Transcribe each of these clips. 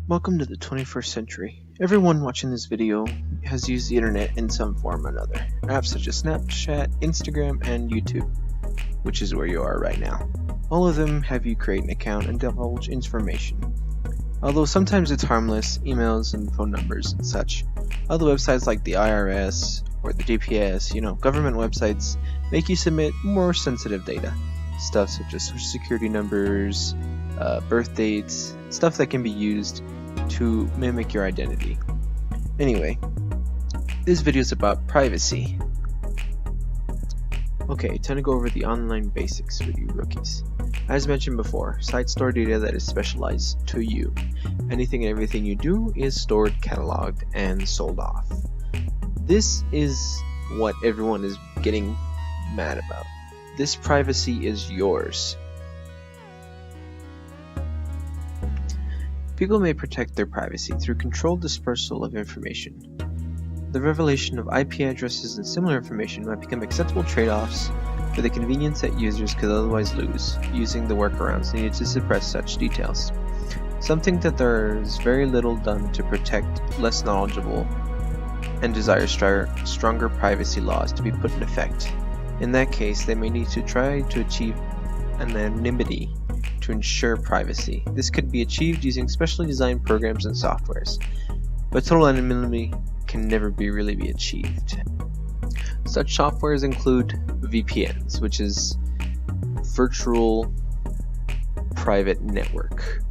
Welcome to the 21st century. Everyone watching this video has used the internet in some form or another. Apps such as Snapchat, Instagram, and YouTube, which is where you are right now. All of them have you create an account and divulge information. Although sometimes it's harmless, emails and phone numbers and such, other websites like the IRS or the DPS, government websites, make you submit more sensitive data. Stuff such as social security numbers, birth dates, stuff that can be used to mimic your identity. Anyway, this video is about privacy. Okay, time to go over the online basics for you rookies. As mentioned before, sites store data that is specialized to you. Anything and everything you do is stored, cataloged, and sold off. This is what everyone is getting mad about. This privacy is yours. People may protect their privacy through controlled dispersal of information. The revelation of IP addresses and similar information might become acceptable trade-offs for the convenience that users could otherwise lose, using the workarounds needed to suppress such details. Some think that there is very little done to protect less knowledgeable and desire stronger privacy laws to be put in effect. In that case, they may need to try to achieve anonymity to ensure privacy. This could be achieved using specially designed programs and softwares, but total anonymity can never really be achieved. Such softwares include VPNs, which is virtual private network.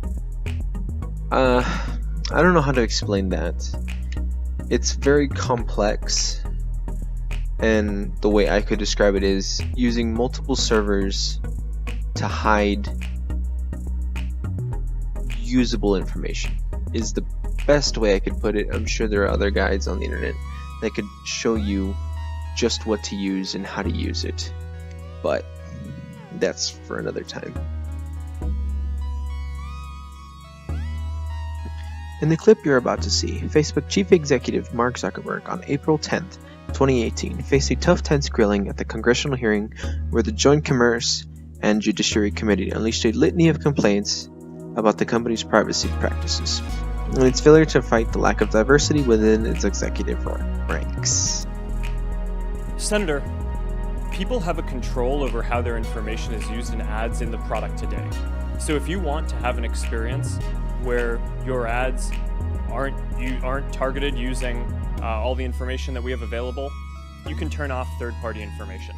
I don't know how to explain that. It's very complex, and the way I could describe it is using multiple servers to hide usable information is the best way I could put it. I'm sure there are other guides on the internet that could show you just what to use and how to use it, but that's for another time. In the clip you're about to see, Facebook Chief Executive Mark Zuckerberg on April 10th, 2018 faced a tough, tense grilling at the congressional hearing where the Joint Commerce and Judiciary Committee unleashed a litany of complaints about the company's privacy practices and its failure to fight the lack of diversity within its executive ranks. Senator, people have a control over how their information is used in ads in the product today. So if you want to have an experience where your ads aren't targeted using all the information that we have available, you can turn off third-party information.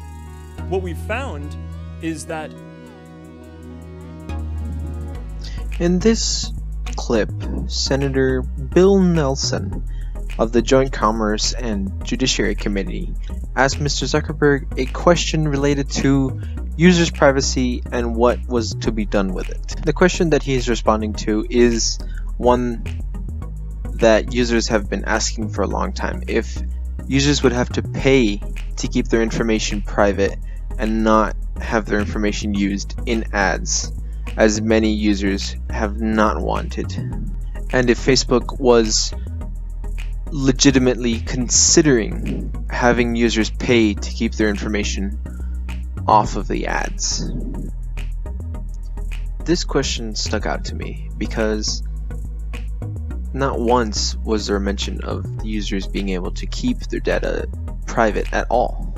What we've found is that in this clip, Senator Bill Nelson of the Joint Commerce and Judiciary Committee asked Mr. Zuckerberg a question related to users' privacy and what was to be done with it. The question that he is responding to is one that users have been asking for a long time. If users would have to pay to keep their information private and not have their information used in ads, as many users have not wanted. And if Facebook was legitimately considering having users pay to keep their information off of the ads. This question stuck out to me because not once was there a mention of the users being able to keep their data private at all.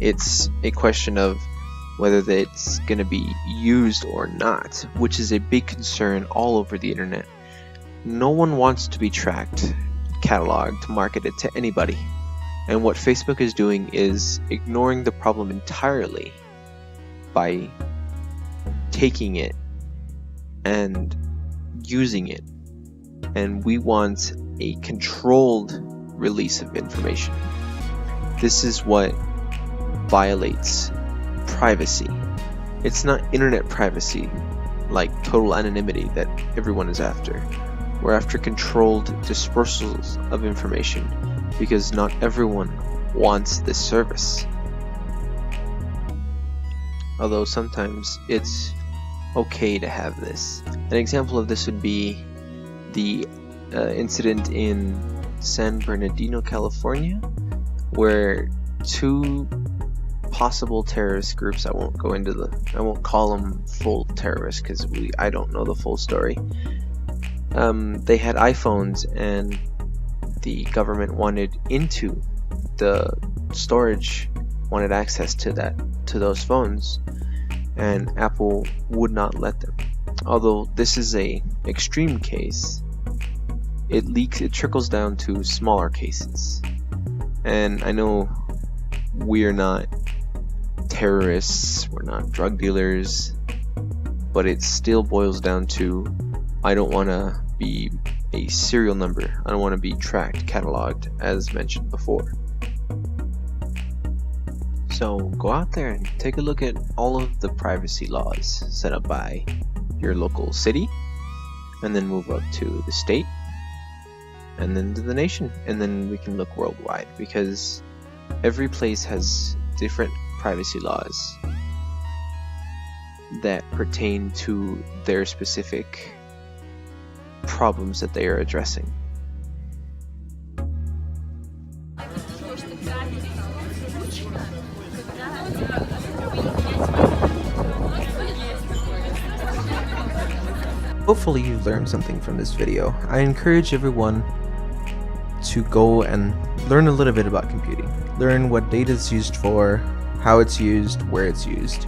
It's a question of whether it's going to be used or not, which is a big concern all over the internet. No one wants to be tracked, cataloged, marketed to anybody. And what Facebook is doing is ignoring the problem entirely by taking it and using it. And we want a controlled release of information. This is what violates privacy. It's not internet privacy like total anonymity that everyone is after. We're after controlled dispersals of information because not everyone wants this service. Although sometimes it's okay to have this. An example of this would be the incident in San Bernardino, California, where two possible terrorist groups, I won't call them full terrorists because I don't know the full story, they had iPhones and the government wanted into the storage, wanted access to those phones, and Apple would not let them. Although this is a extreme case, it trickles down to smaller cases. And I know we're not terrorists, we're not drug dealers, but it still boils down to, I don't want to be a serial number. I don't want to be tracked, cataloged, as mentioned before. So go out there and take a look at all of the privacy laws set up by your local city, and then move up to the state, and then to the nation, and then we can look worldwide, because every place has different privacy laws that pertain to their specific problems that they are addressing. Hopefully you learned something from this video. I encourage everyone to go and learn a little bit about computing. Learn what data is used for, how it's used, where it's used.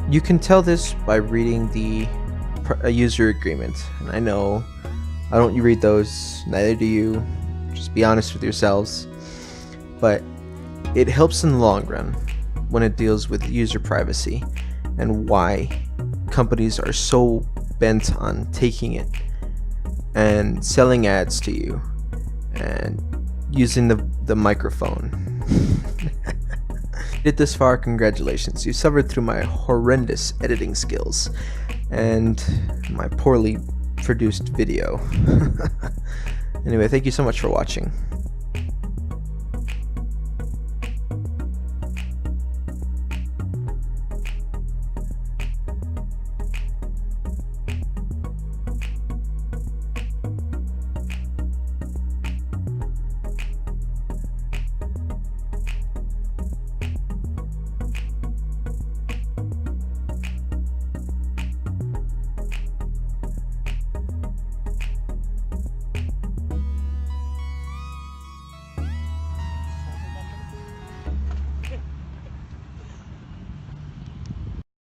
You can tell this by reading the user agreement. And I know I don't read those, neither do you. Just be honest with yourselves. But it helps in the long run when it deals with user privacy and why companies are so bent on taking it and selling ads to you and using the microphone. Did this far, congratulations. You suffered through my horrendous editing skills and my poorly produced video. Anyway, thank you so much for watching.